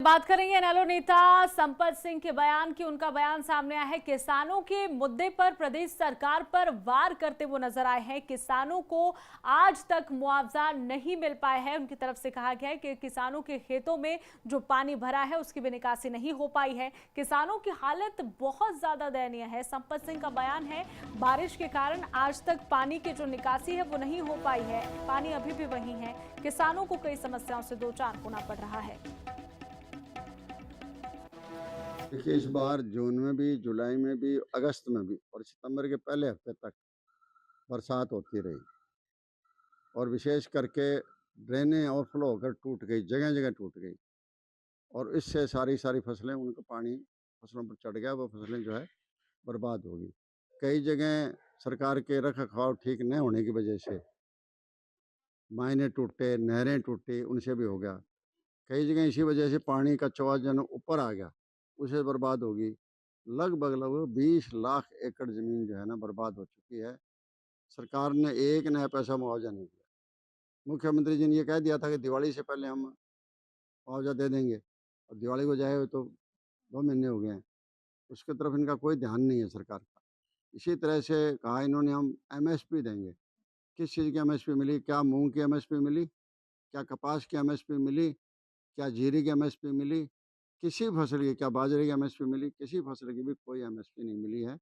बात करेंगे इनेलो नेता संपत सिंह के बयान की। उनका बयान सामने आया है। किसानों के मुद्दे पर प्रदेश सरकार पर वार करते हुए नजर आए हैं। किसानों को आज तक मुआवजा नहीं मिल पाया है। उनकी तरफ से कहा गया है कि किसानों के खेतों में जो पानी भरा है उसकी भी निकासी नहीं हो पाई है। किसानों की हालत बहुत ज्यादा दयनीय है। संपत सिंह का बयान है, बारिश के कारण आज तक पानी की जो निकासी है वो नहीं हो पाई है। पानी अभी भी वही है। किसानों को कई समस्याओं से दो चार होना पड़ रहा है। देखिए, इस बार जून में भी, जुलाई में भी, अगस्त में भी और सितंबर के पहले हफ्ते तक बरसात होती रही और विशेष करके ड्रेनें ओवरफ्लो होकर टूट गई, जगह जगह टूट गई और इससे सारी फसलें, उनका पानी फसलों पर चढ़ गया, वो फसलें जो है बर्बाद हो गई। कई जगह सरकार के रख रखाव ठीक न होने की वजह से मायने टूटे, नहरें टूटी, उनसे भी हो गया। कई जगह इसी वजह से पानी का चौजन ऊपर आ गया, उसे बर्बाद होगी। लगभग 20 लाख एकड़ ज़मीन जो है ना बर्बाद हो चुकी है। सरकार ने एक नया पैसा मुआवजा नहीं दिया। मुख्यमंत्री जी ने ये कह दिया था कि दिवाली से पहले हम मुआवजा दे देंगे और दिवाली को जाए हुए तो 2 महीने हो गए हैं। उसकी तरफ इनका कोई ध्यान नहीं है सरकार का। इसी तरह से कहा इन्होंने हम एमएसपी देंगे। किस चीज़ की एमएसपी मिली? क्या मूँग की एमएसपी मिली? क्या कपास की एमएसपी मिली? क्या जीरी की एमएसपी मिली? किसी फसल की, क्या बाजरे की एमएसपी मिली? किसी फसल की भी कोई एमएसपी नहीं मिली है।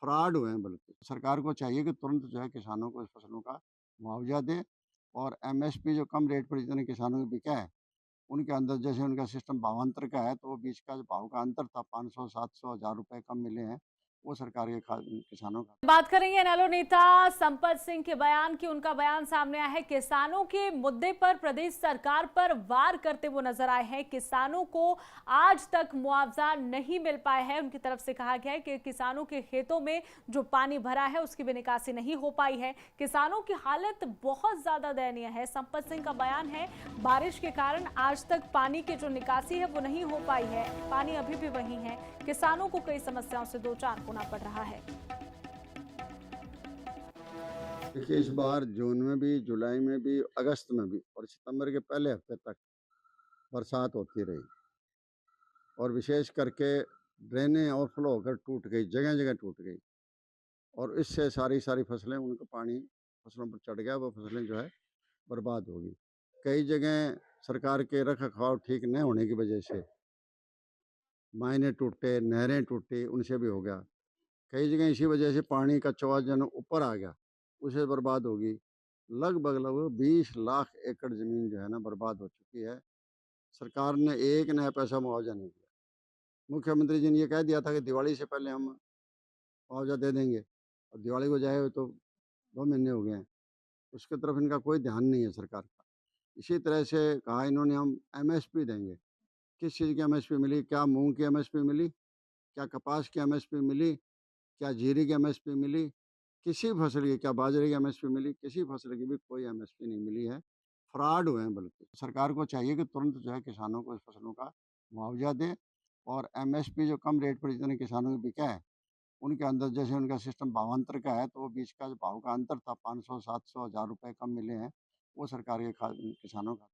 फ्रॉड हुए हैं बल्कि। सरकार को चाहिए कि तुरंत जो है किसानों को इस फसलों का मुआवजा दे और एमएसपी जो कम रेट पर जितने किसानों को बिका है, उनके अंदर जैसे उनका सिस्टम भावांतर का है, तो वो बीच का जो भाव का अंतर था 500, 700, 1000 रुपए कम मिले हैं, वो सरकार के किसानों का। बात करेंगे इनेलो नेता संपत सिंह के बयान की। उनका बयान सामने आया है। किसानों के मुद्दे पर प्रदेश सरकार पर वार करते हुए नजर आए हैं। किसानों को आज तक मुआवजा नहीं मिल पाया है। उनकी तरफ से कहा गया है कि किसानों के खेतों में जो पानी भरा है उसकी भी निकासी नहीं हो पाई है। किसानों की हालत बहुत ज्यादा दयनीय है। संपत सिंह का बयान है, बारिश के कारण आज तक पानी की जो निकासी है वो नहीं हो पाई है। पानी अभी भी वही है। किसानों को कई समस्याओं से दो चार होना पड़ रहा है। देखिए, इस बार जून में भी, जुलाई में भी, अगस्त में भी और सितंबर के पहले हफ्ते तक बरसात होती रही और विशेष करके ड्रेनें ओवरफ्लो होकर टूट गई, जगह जगह टूट गई और इससे सारी फसलें, उनका पानी फसलों पर चढ़ गया, वो फसलें जो है बर्बाद हो गई। कई जगह सरकार के रख रखाव ठीक न होने की वजह से मायने टूटे, नहरें टूटी, उनसे भी हो गया। कई जगह इसी वजह से पानी का चौजन ऊपर आ गया, उसे बर्बाद होगी। लगभग 20 लाख एकड़ ज़मीन जो है ना बर्बाद हो चुकी है। सरकार ने एक नया पैसा मुआवजा नहीं दिया। मुख्यमंत्री जी ने ये कह दिया था कि दिवाली से पहले हम मुआवजा दे देंगे और दिवाली को जाए हुए तो 2 महीने हो गए हैं। उसकी तरफ इनका कोई ध्यान नहीं है सरकार का। इसी तरह से कहा इन्होंने हम एमएसपी देंगे। किस चीज़ की एमएसपी मिली? क्या मूँग की एमएसपी मिली? क्या कपास की एमएसपी मिली? क्या जीरी की एमएसपी मिली? किसी फसल की, क्या बाजरे की एमएसपी मिली? किसी फसल की भी कोई एमएसपी नहीं मिली है। फ्रॉड हुए हैं बल्कि। सरकार को चाहिए कि तुरंत जो है किसानों को इस फसलों का मुआवजा दे और एमएसपी जो कम रेट पर जितने किसानों को बिका है, उनके अंदर जैसे उनका सिस्टम भावांतर का है, तो वो बीच का जो भाव का अंतर था 500, 700, 1000 रुपए कम मिले हैं, वो सरकार के किसानों का।